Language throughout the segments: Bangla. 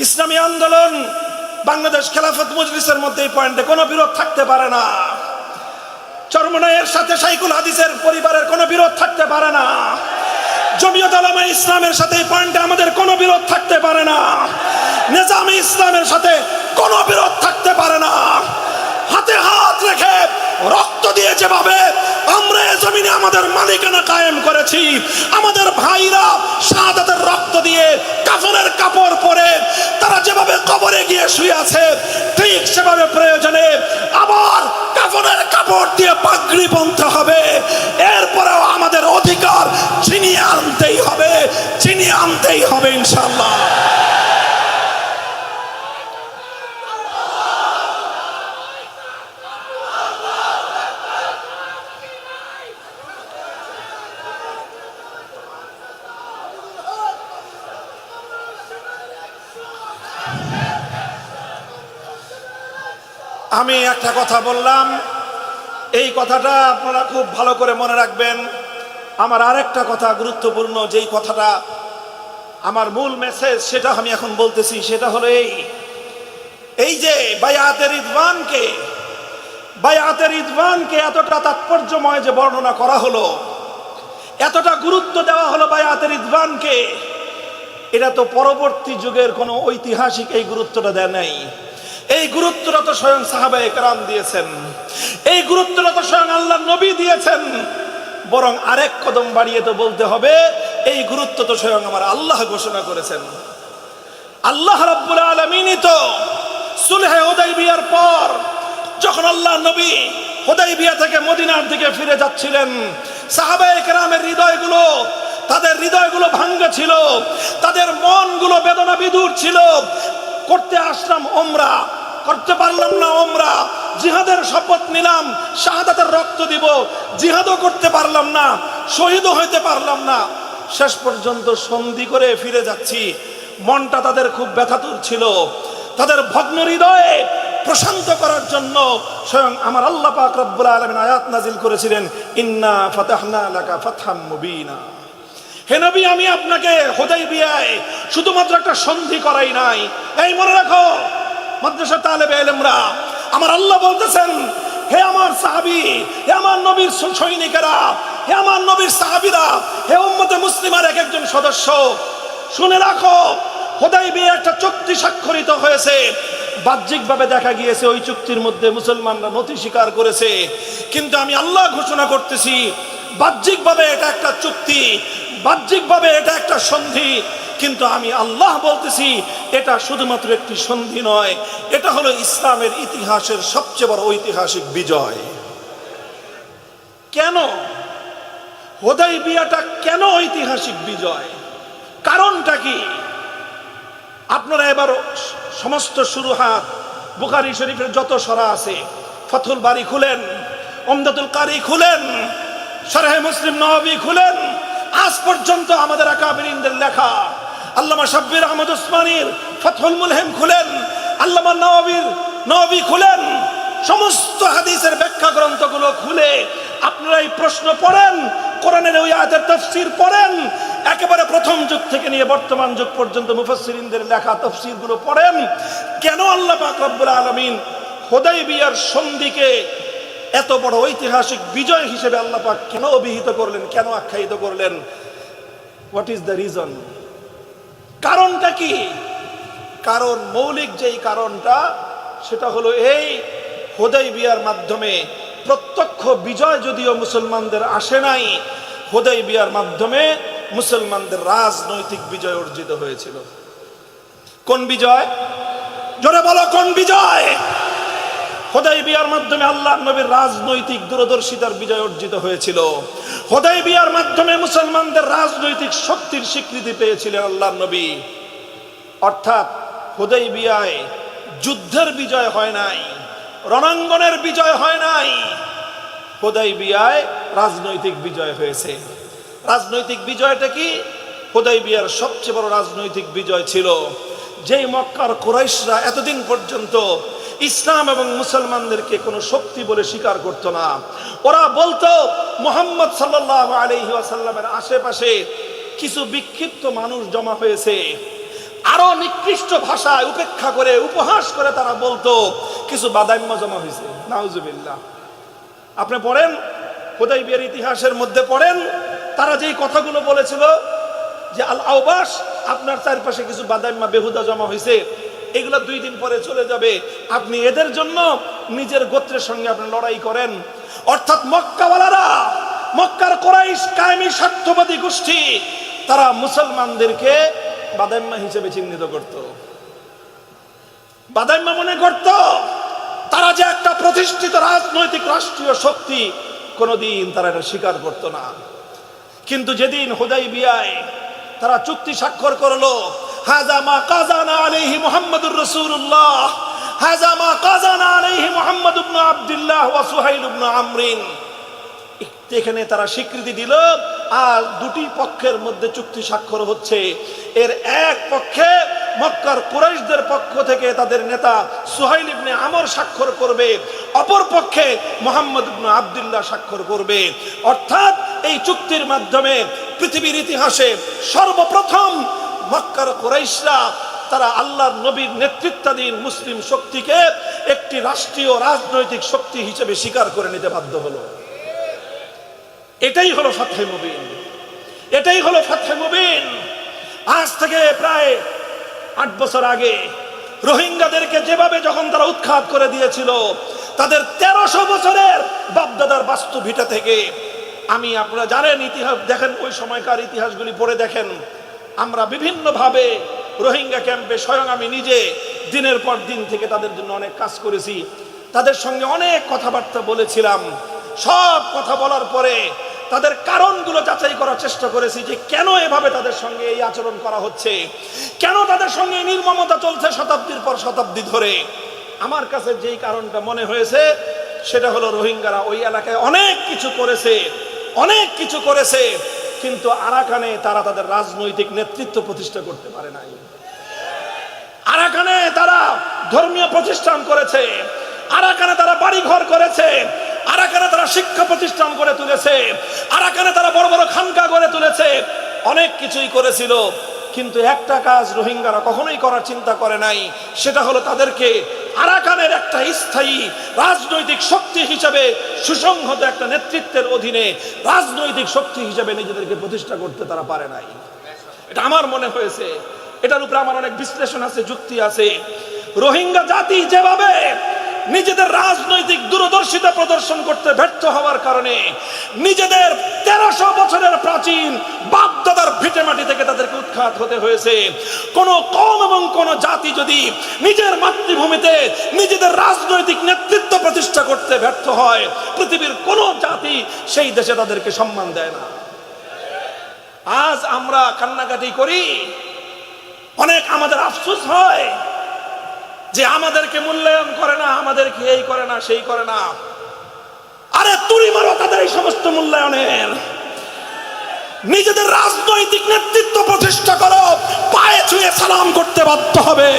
ইসলামী আন্দোলন বাংলাদেশ খেলাফত মজলিসের মধ্যে এই পয়েন্টে কোনো বিরোধ থাকতে পারে না। চরমনাইয়ের সাথে শাইখুল হাদিসের পরিবারের কোনো বিরোধ থাকতে পারে না। জমিয়ত উলামা ইসলামের সাথে এই পয়েন্টে আমাদের কোনো বিরোধ থাকতে পারে না। নিজামে ইসলামের সাথে কোনো বিরোধ থাকতে পারে না। হাতে হাত রেখে রক্ত দিয়ে যেভাবে আমরা এই জমিনে আমাদের মালিকানা কায়েম করেছি, আমাদের ভাইরা শাহাদাতের রক্ত দিয়ে কাফনের কাপড় পরে তারা যেভাবে কবরে গিয়ে শুয়ে আছে, ঠিক সেভাবে প্রয়োজনে আবার কাফনের কাপড় দিয়ে পাগড়ি বাঁধতে হবে। এরপরেও আমাদের অধিকার ছিনিয়ে আনতেই হবে, ছিনিয়ে আনতেই হবে ইনশাআল্লাহ। আমি একটা কথা বললাম, এই কথাটা আপনারা খুব ভালো করে মনে রাখবেন। আমার আরেকটা কথা গুরুত্বপূর্ণ, যেই কথাটা আমার মূল মেসেজ, সেটা আমি এখন বলতেছি। সেটা হলো এই যে বায়াতের রিদওয়ানকে এতটা তাৎপর্যময় যে বর্ণনা করা হলো, এতটা গুরুত্ব দেওয়া হলো বায়াতের রিদওয়ানকে, এটা তো পরবর্তী যুগের কোনো ঐতিহাসিক এই গুরুত্বটা দেয় নাই। এই গুরুত্বটা তো স্বয়ং সাহাবায়ে কেরাম দিয়েছেন, এই গুরুত্বটা তো স্বয়ং আল্লাহর নবী দিয়েছেন। বরং আরেক কদম বাড়িয়ে তো বলতে হবে, এই গুরুত্ব তো স্বয়ং আমার আল্লাহ ঘোষণা করেছেন। আল্লাহ রাব্বুল আলামিনই তো সুলহে হুদাইবিয়ার পর যখন আল্লাহর নবী হুদাইবিয়া থেকে মদিনার দিকে ফিরে যাচ্ছিলেন, সাহাবায়ে কেরামের তাদের হৃদয়গুলো ভাঙ্গা ছিল, তাদের মনগুলো বেদনা বিদুর ছিল। করতে আসলাম ওমরা, করতে পারলাম না ওমরা, জিহাদের শপথ নিলাম, শাহাদাতের রক্ত দিব, জিহাদও করতে পারলাম না, শহীদও হইতে পারলাম না, শেষ পর্যন্ত সন্ধি করে ফিরে যাচ্ছি। মনটা তাদের খুব ব্যথাতুর ছিল। তাদের ভগ্ন হৃদয়ে প্রশান্ত করার জন্য স্বয়ং আমার আল্লাহ পাক রব্বুল আলামিন আয়াত নাজিল করেছিলেন, ইন্না ফাতাহনা লাকা ফাতহাম মুবিনা। হে নবী, আমি আপনাকে হুদাইবিয়ায় শুধুমাত্র একটা সন্ধি করাই নাই। এই মনে রাখো মাদ্রাসা তালেবে ইলমরা, আমার আল্লাহ বলতেছেন, হে আমার সাহাবী, হে আমার নবীর সৈনিকেরা, হে আমার নবীর সাহাবীরা, হে উম্মতে মুসলিমার এক একজন সদস্য, শুনে রাখো, হুদাইবিয়ায় একটা চুক্তি স্বাক্ষরিত হয়েছে। বাহ্যিকভাবে দেখা গিয়েছে ওই চুক্তির মধ্যে মুসলমানরা নথি স্বীকার করেছে, কিন্তু আমি আল্লাহ ঘোষণা করতেছি, বাহ্যিকভাবে এটা একটা চুক্তি, বাহ্যিকভাবে এটা একটা সন্ধি, কিন্তু আমি আল্লাহ বলতেছি এটা শুধুমাত্র একটি সন্ধি নয়, এটা হলো ইসলামের ইতিহাসের সবচেয়ে বড় ঐতিহাসিক বিজয়। কেন হুদাইবিয়াটা কেন ঐতিহাসিক বিজয়? কারণটা কি? আপনারা এবার সমস্ত শুরুহাত বুখারী শরীফের যত সরা আছে, ফাথুল বারী খুলেন, উমদাতুল কারী খুলেন, শরহে মুসলিম নববী খুলেন, আজ পর্যন্ত আমাদের আকাবিরিনদের লেখা, আল্লামা শাব্বির আহমদ উসমানীর ফাথহুল মুলহিম খুলেন, আল্লামা নববী খুলেন, সমস্ত হাদিসের ব্যাখ্যা গ্রন্থগুলো খুলে আপনারা এই প্রশ্ন পড়েন, কোরআনের ওই আয়াতের তাফসীর পড়েন, একেবারে প্রথম যুগ থেকে নিয়ে বর্তমান যুগ পর্যন্ত মুফাসসিরিনদের লেখা তাফসীরগুলো পড়েন। কেন আল্লাহ পাক রব্বুল আলামিন হুদাইবিয়ার সন্ধিকে এত বড় ঐতিহাসিক বিজয় হিসেবে আল্লাহ পাক কেন অভিহিত করলেন, কেন আখ্যায়িত করলেন? What is the reason? কারণটা কি? কারণ, মৌলিক যেই কারণটা, সেটা হলো এই, হুদাইবিয়ার মাধ্যমে প্রত্যক্ষ বিজয় যদিও মুসলমানদের আসে নাই, হুদাইবিয়ার মাধ্যমে মুসলমানদের রাজনৈতিক বিজয় অর্জিত হয়েছিল। কোন বিজয়? জোরে বলো, কোন বিজয়? হুদাইবিয়ার মাধ্যমে আল্লাহর নবীর রাজনৈতিক দূরদর্শিতার বিজয় অর্জিত হয়েছিল। হুদাইবিয়ার মাধ্যমে মুসলমানদের রাজনৈতিক শক্তির স্বীকৃতি পেয়েছিলেন আল্লাহর নবী। অর্থাৎ হুদাইবিয়ায় যুদ্ধের বিজয় হয় নাই, রণাঙ্গনের বিজয় হয় নাই, হুদাইবিয়ায় রাজনৈতিক বিজয় হয়েছে। রাজনৈতিক বিজয়টা কি? হুদাইবিয়ার সবচেয়ে বড় রাজনৈতিক বিজয় ছিল যেই মক্কার কুরাইশরা এতদিন পর্যন্ত ইসলাম এবং মুসলমানদেরকে কোনো শক্তি বলে স্বীকার করত না। ওরা বলতো মুহাম্মদ সাল্লাল্লাহু আলাইহি ওয়াসাল্লামের আশেপাশে কিছু বিক্ষিপ্ত মানুষ জমা হয়েছে, আরো নিকৃষ্ট ভাষায় উপেক্ষা করে উপহাস করে তারা বলতো কিছু বাদাইম্য জমা হয়েছে। নাউজুবিল্লাহ। আপনি পড়েন হুদাইবিয়ার ইতিহাসের মধ্যে পড়েন, তারা যেই কথাগুলো বলেছিল যে আল আওবাস, আপনার চারপাশে কিছু বাদাইম্মা বেহুদা জমা হয়েছে, এগুলো 2 দিন পরে চলে যাবে, আপনি এদের জন্য নিজের গোত্রের সঙ্গে আপনি লড়াই করেন। অর্থাৎ মক্কাওয়ালারা, মক্কার কুরাইশ কায়েমি স্বার্থবাদী গোষ্ঠী, তারা মুসলমানদেরকে বাদাইম্মা হিসেবে চিহ্নিত করত, বাদাইম্মা মনে করত তারা যে একটা প্রতিষ্ঠিত রাজনৈতিক রাষ্ট্রীয় শক্তি, কোনোদিন তারা এটা স্বীকার করত না। কিন্তু যেদিন হুদাইবিয়ায় তারা চুক্তি স্বাক্ষর করলো, হাযা মা কাযানা আলাইহি মুহাম্মাদুর রাসূলুল্লাহ, হাযা মা কাযানা আলাইহি মুহাম্মদ ইবনে আব্দুল্লাহ ওয়া সুহাইল ইবনে আমরিন, এখানে তারা স্বীকৃতি দিল। আর 2টি পক্ষের মধ্যে চুক্তি স্বাক্ষর হচ্ছে। এর এক পক্ষে মক্কার কুরাইশদের পক্ষ থেকে তাদের নেতা সুহাইল ইবনে আমর স্বাক্ষর করবে, অপর পক্ষে মুহাম্মদ ইবনে আব্দুল্লাহ স্বাক্ষর করবে। অর্থাৎ এই চুক্তির মাধ্যমে পৃথিবীর ইতিহাসে সর্বপ্রথম মক্কার কুরাইশরা তারা আল্লাহর নবীর নেতৃত্বাধীন মুসলিম শক্তিকে একটি রাষ্ট্রীয় রাজনৈতিক শক্তি হিসেবে স্বীকার করে নিতে বাধ্য হলো। এটাই হলো ফাতহে মুবিন, এটাই হলো ফাতহে মুবিন। আজ থেকে প্রায় 8 বছর আগে রোহিঙ্গাদেরকে যেভাবে যখন তারা উৎখাত করে দিয়েছিল, তাদের 1300 বছরের বাপদাদার বাস্তু ভিটা থেকে, আপনারা জানেন ইতিহাস দেখেন, ওই সময়কার ইতিহাসগুলি পড়ে দেখেন, আমরা বিভিন্নভাবে রোহিঙ্গা ক্যাম্পে স্বয়ং আমি নিজে দিনের পর দিন থেকে তাদের জন্য অনেক কাজ করেছি, তাদের সঙ্গে অনেক কথাবার্তা বলেছিলাম। সব কথা বলার পরে তাদের কারণগুলো যাচাই করার চেষ্টা করেছি যে কেন এভাবে তাদের সঙ্গে এই আচরণ করা হচ্ছে, কেন তাদের সঙ্গে নির্মমতা চলছে শতাব্দীর পর শতাব্দী ধরে। আমার কাছে যেই কারণটা মনে হয়েছে সেটা হলো রোহিঙ্গারা ওই এলাকায় অনেক কিছু করেছে, অনেক কিছু করেছে, কিন্তু আরাকানে তারা তাদের রাজনৈতিক নেতৃত্ব প্রতিষ্ঠা করতে পারে নাই। আরাকানে তারা ধর্মীয় প্রতিষ্ঠান করেছে, আরাকানে তারা বাড়িঘর করেছে, আরাকানে তারা শিক্ষা প্রতিষ্ঠান গড়ে তুলেছে, আরাকানে তারা বড় বড় খানকা গড়ে তুলেছে, অনেক কিছুই করেছিল। কিন্তু একটা কাজ রোহিঙ্গারা কখনোই করার চিন্তা করে নাই, সেটা হলো তাদেরকে আরাকানের একটা স্থায়ী রাজনৈতিক শক্তি হিসেবে, সুসংহত একটা নেতৃত্বের অধীনে রাজনৈতিক শক্তি হিসেবে নিজেদেরকে প্রতিষ্ঠা করতে তারা পারে নাই। এটা আমার মনে হয়েছে, এটার উপরে আমার অনেক বিশ্লেষণ আছে, যুক্তি আছে। রোহিঙ্গা জাতি যেভাবে নিজেদের রাজনৈতিক দূরদর্শিতা প্রদর্শন করতে ব্যর্থ হওয়ার কারণে নিজেদের 1300 বছরের প্রাচীন বাপদাদার ভিটেমাটি থেকে তাদেরকে উৎখাত হতে হয়েছে। কোন কওম এবং কোন জাতি যদি নিজের মাতৃভূমিতে নিজেদের রাজনৈতিক নেতৃত্ব প্রতিষ্ঠা করতে ব্যর্থ হয়, পৃথিবীর কোন জাতি সেই দেশে তাদেরকে সম্মান দেয় না। আজ আমরা কান্নাকাটি করি, অনেক আমাদের আফসোস হয় যে আমাদেরকে মূল্যায়ন করে না, আমাদেরকে এই করে না, সেই করে না। আরে তুড়ি মারো তাদের এই সমস্ত মূল্যায়নের, নিজেদের রাজনৈতিক নেতৃত্ব প্রতিষ্ঠা করো, পায়ে ছুঁয়ে সালাম করতে বাধ্য হবে।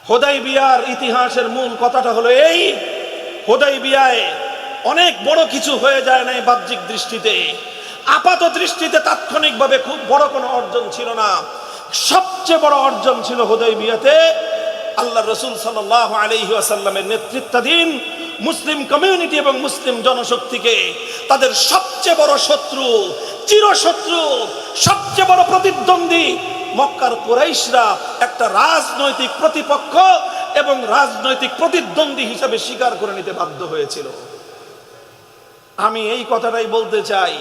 হুদাইবিয়ার ইতিহাসের মূল কথাটা হলো এই, হুদাইবিয়ায় অনেক বড় কিছু হয়ে যায় না বাহ্যিক দৃষ্টিতে, আপাত দৃষ্টিতে তাৎক্ষণিকভাবে খুব বড় কোনো অর্জন ছিল না। সবচেয়ে বড় অর্জন ছিল হুদাইবিয়াতে আল্লাহ রাসূল সাল্লাল্লাহু আলাইহি ওয়াসাল্লামের নেতৃত্বাধীন মুসলিম কমিউনিটি এবং মুসলিম জনশক্তিকে তাদের সবচেয়ে বড় শত্রু, চিরশত্রু, সবচেয়ে বড় প্রতিদ্বন্দ্বী মক্কার কুরাইশরা একটা রাজনৈতিক প্রতিপক্ষ এবং রাজনৈতিক প্রতিদ্বন্দ্বী হিসেবে স্বীকার করে নিতে বাধ্য হয়েছিল। আমি এই কথাটাই বলতে চাই,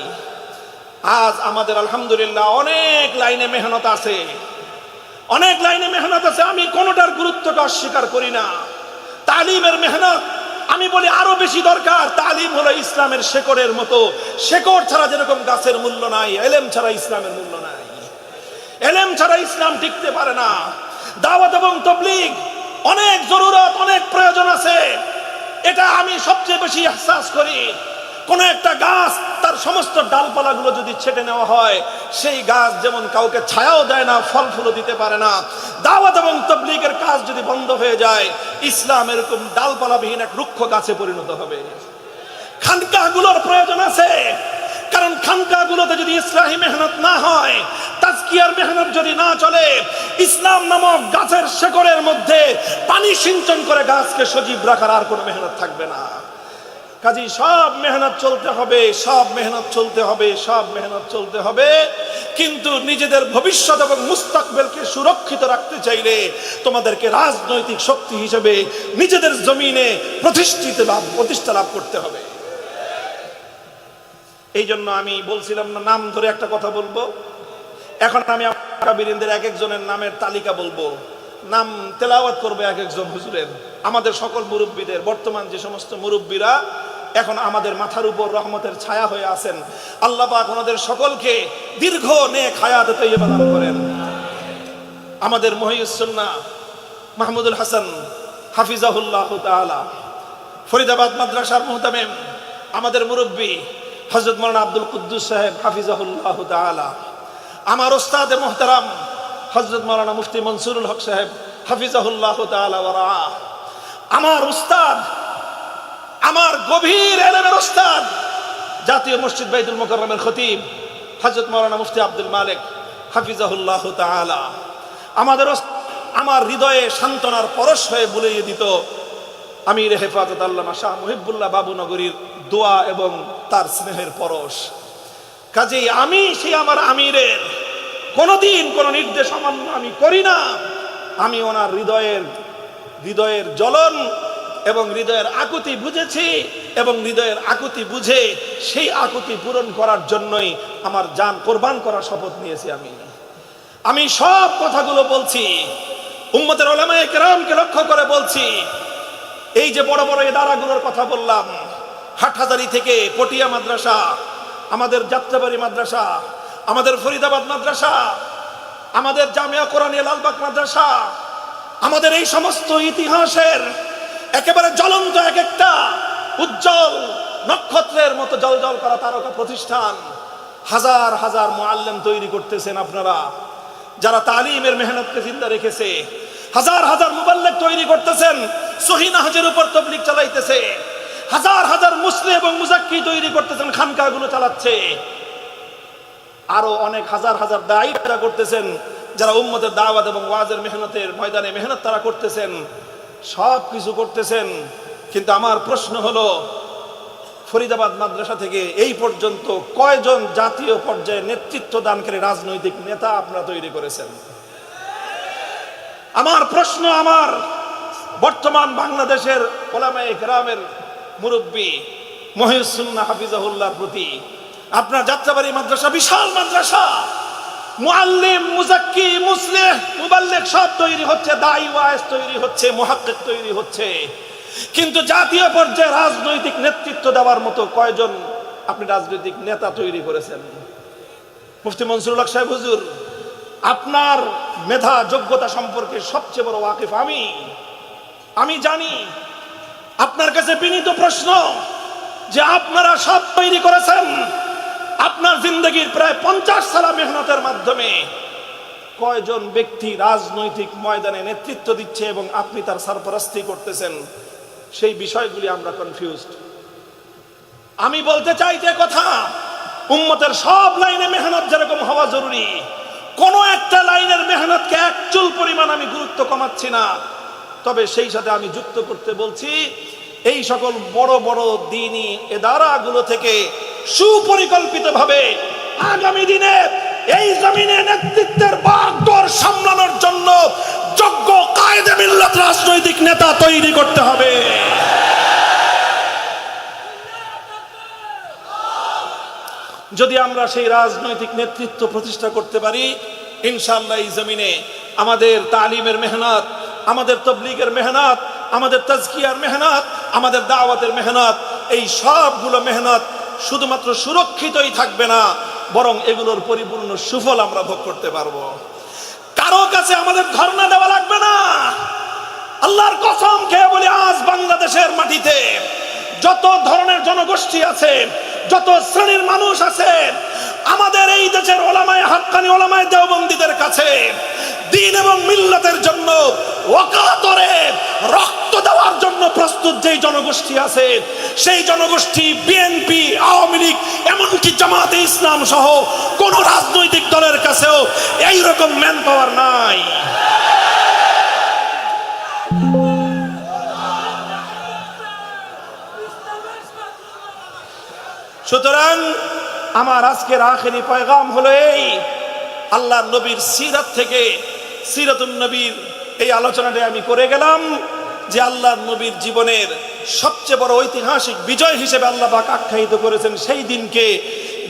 আজ আমাদের আলহামদুলিল্লাহ অনেক লাইনে মেহনত আছে, অনেক লাইনে মেহনত আছে, আমি কোনোটার গুরুত্বটা অস্বীকার করি না। তালিমের মেহনত আমি বলি আরো বেশি দরকার। তালিম হলো ইসলামের শেকড়ের মতো, শেকড় ছাড়া যেরকম গাছের মূল্য নাই, এলেম ছাড়া ইসলামের মূল্য নাই, এলেম ছাড়া ইসলাম টিকতে পারে না। দাওয়াত এবং তাবলীগ অনেক জরুরত, অনেক প্রয়োজন আছে, এটা আমি সবচেয়ে বেশি ইহসাস করি। কোন একটা গাছ তার সমস্ত ডালপালাগুলো যদি ছেটে নেওয়া হয়, সেই গাছ যেমন কাউকে ছায়াও দেয় না, ফল ফুলও দিতে পারে না। দাওয়াত এবং তাবলীগের কাজ যদি বন্ধ হয়ে যায়, ইসলাম এরকম ডালপালাবিহীন এক রুক্ষ গাছে পরিণত হবে। খানকাহগুলোর প্রয়োজন আছে, কারণ খানকাগুলোতে যদি ইসলাহি মেহনত না হয়, তাজকিয়ার মেহনত যদি না চলে, ইসলাম নামক গাছের শেকড়ের মধ্যে পানি সিঞ্চন করে গাছকে সজীব রাখার আর কোনো মেহনত থাকবে না। কাজেই সব মেহনত চলতে হবে, সব মেহনত চলতে হবে, সব মেহনত চলতে হবে। কিন্তু নিজেদের ভবিষ্যৎ এবং মুস্তাকবেলকে সুরক্ষিত রাখতে চাইলে তোমাদেরকে রাজনৈতিক শক্তি হিসেবে নিজেদের জমিনে প্রতিষ্ঠা লাভ করতে হবে। এই জন্য আমি বলছিলাম না, নাম ধরে একটা কথা বলবো। এখন আমি আকাবিরিনদের এক একজনের নামের তালিকা বলবো, নাম তেলাওয়াত করবে এক একজন হুজুরের। আমাদের সকল মুরব্বীদের, বর্তমান যে সমস্ত মুরব্বীরা এখন আমাদের মাথার উপর রহমতের ছায়া হয়ে আছেন, আল্লাহ পাক ওনাদের সকলকে দীর্ঘ নেক হায়াত তৈয়বা দান করেন। আমাদের মুহিউস সুন্নাহ মাহমুদুল হাসান হাফিজাহুল্লাহ তাআলা, ফরিদাবাদ মাদ্রাসার মুহতামিম আমাদের মুরব্বী হযরত মাওলানা আব্দুল কুদ্দুস সাহেব হাফিজাহুল্লাহ তাআলা, আমার ওস্তাদে মুহতারাম হযরত মাওলানা মুফতি মনসুরুল হক সাহেব হাফিজাহুল্লাহ তাআলা ওয়া রাআ, আমার উস্তাদ, আমার গভীর ইলমের উস্তাদ, জাতীয় মসজিদ বাইতুল মুকাররমের খতিব হযরত মাওলানা মুফতি আব্দুল মালিক হাফিজাহুল্লাহ তাআলা, আমার হৃদয়ে সান্ত্বনার পরশ হয়ে বুলিয়ে দিত আমির হেফাজত আল্লামা শাহ মুহিবুল্লাহ বাবুনগরীর দোয়া এবং তার স্নেহের পরশ। কাজেই আমি সেই আমার আমিরের কোনোদিন কোনো নির্দেশ অমান্য আমি করি না। আমি ওনার হৃদয়ের জ্বলন এবং হৃদয়ের আকুতি বুঝেছি, এবং হৃদয়ের আকুতি বুঝে সেই আকুতি পূরণ করার জন্যই আমার জান কোরবান করার শপথ নিয়েছি। আমি সব কথাগুলো বলছি, উম্মতের উলামায়ে কেরামকে লক্ষ্য করে বলছি। এই যে বড় বড় ইদারাগুলোর কথা বললাম, হাটহাজারী থেকে পটিয়া মাদ্রাসা, আমাদের যাত্রাবাড়ি মাদ্রাসা, আমাদের ফরিদাবাদ মাদ্রাসা, আমাদের জামিয়া কোরআনিয়া লালবাগ মাদ্রাসা, আমাদের এই সমস্ত ইতিহাসের একেবারে জ্বলন্ত এক একটা উজ্জ্বল নক্ষত্রের মতো জ্বলজ্বল করা তারকা প্রতিষ্ঠান, হাজার হাজার মুআল্লিম তৈরি করতেছেন আপনারা, যারা তালিমের মেহনতকে জিন্দা রেখেছে। হাজার হাজার মুবাল্লিগ তৈরি করতেছেন, সহিহ নাহজের উপর তাবলীগ চালাইতেছে। হাজার হাজার মুসলিম এবং মুজাক্কি তৈরি করতেছেন, খানকাগুলো চালাচ্ছে। আরো অনেক হাজার হাজার দায়ী তারা করতেছেন, যারা উম্মতের দাওয়াত এবং ওয়াজের মেহনতের ময়দানে মেহনত তারা করতেছেন। সব কিছু করতেছেন, কিন্তু আমার প্রশ্ন হলো, ফরিদাবাদ মাদ্রাসা থেকে এই পর্যন্ত কয়জন জাতীয় পর্যায়ে নেতৃত্ব দানকারী রাজনৈতিক নেতা আপনারা তৈরি করেছেন? আমার প্রশ্ন আমার বর্তমান বাংলাদেশের উলামায়ে কেরামের মুরব্বী মুহিউস সুন্নাহ হাফিজাহুল্লাহর প্রতি। আপনার যাত্রাবাড়ি মাদ্রাসা বিশাল মাদ্রাসা, মুআল্লিম, মুজাক্কি, মুসলিহ, মুবাল্লিগ সব তৈরি হচ্ছে, দাঈ ওয়াইজ তৈরি হচ্ছে, মুহাক্কিক তৈরি হচ্ছে, কিন্তু জাতীয় পর্যায়ে রাজনৈতিক নেতৃত্ব দেওয়ার মতো কয়জন আপনি রাজনৈতিক নেতা তৈরি করেছেন? মুফতি মনসুরুল হক সাহেব হুজুর, আপনার মেধা যোগ্যতা সম্পর্কে সবচেয়ে বড় ওয়াকিফ আমি জানি। আপনার কাছে বিনীত প্রশ্ন যে আপনারা সব তৈরি করেছেন, আপনার জিন্দগির প্রায় 50 সালা মেহনতের মাধ্যমে কয়জন ব্যক্তি রাজনৈতিক ময়দানে নেতৃত্ব দিচ্ছে এবং আপনি তার সরপরস্তি করতেছেন? সেই বিষয়গুলি আমরা কনফিউজড। আমি বলতে চাই যে কথা, উম্মতের সব লাইনে মেহনত যেরকম হওয়া জরুরি, কোন একটা লাইনের মেহনতকে এক চুল পরিমাণ আমি গুরুত্ব কমাচ্ছি না। তবে সেই সাথে আমি যুক্ত করতে বলছি, এই সকল বড় বড় দ্বীনি ইদারাগুলো থেকে সুপরিকল্পিতভাবে আগামী দিনে এই জমিনে নেতৃত্বের বাগডোর সামলানোর জন্য যোগ্য কায়েদে মিল্লাত রাজনৈতিক নেতা তৈরি করতে হবে। যদি আমরা সেই রাজনৈতিক নেতৃত্ব প্রতিষ্ঠা করতে পারি, ইনশাআল্লাহ এই জমিনে আমাদের তালিমের মেহনত, আমাদের তাবলীগের মেহনত, আমাদের তাজকিয়ার মেহনত, আমাদের দাওয়াতের মেহনত, এই সবগুলো মেহনত শুধুমাত্র সুরক্ষিতই থাকবে না, বরং এগুলোর পরিপূর্ণ সুফল আমরা ভোগ করতে পারবো। কারো কাছে আমাদের ধর্ণা দেওয়া লাগবে না। আল্লাহর কসম খেয়ে বলি, আজ বাংলাদেশের মাটিতে যত ধরনের জনগোষ্ঠী আছে, যত শ্রেণীর মানুষ আছে, আমাদের এই দেশের ওলামায়ে হাক্কানি, ওলামায়ে দেওবন্দীদের কাছে দ্বীন এবং মিল্লাতের জন্য ওয়াকাতরে রক্ত দেওয়ার জন্য প্রস্তুত প্রস্তুত যেই জনগোষ্ঠী আছে, সেই জনগোষ্ঠী বিএনপি, আওয়ামী লীগ, এমনকি জামাতে ইসলাম সহ কোন রাজনৈতিক দলের কাছেও এইরকম ম্যান পাওয়ার নাই। সুতরাং আমার আজকের আখেরি পয়গাম হলো এই, আল্লাহর নবীর সিরাত থেকে, সিরাতুন নবীর এই আলোচনাটা আমি করে গেলাম যে আল্লাহর নবীর জীবনের সবচেয়ে বড় ঐতিহাসিক বিজয় হিসেবে আল্লাহ পাক আখ্যায়িত করেছেন সেই দিনকে,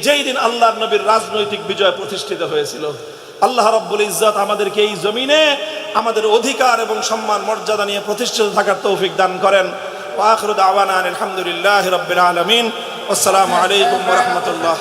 যেই দিন আল্লাহর নবীর রাজনৈতিক বিজয় প্রতিষ্ঠিত হয়েছিল। আল্লাহ রাব্বুল ইজ্জত আমাদেরকে এই জমিনে আমাদের অধিকার এবং সম্মান মর্যাদা নিয়ে প্রতিষ্ঠিত থাকার তৌফিক দান করেন। ওয়া আখিরু দাওয়ানা আলহামদুলিল্লাহি রাব্বিল আলামিন। আসসালামু আলাইকুম ওয়া রাহমাতুল্লাহ।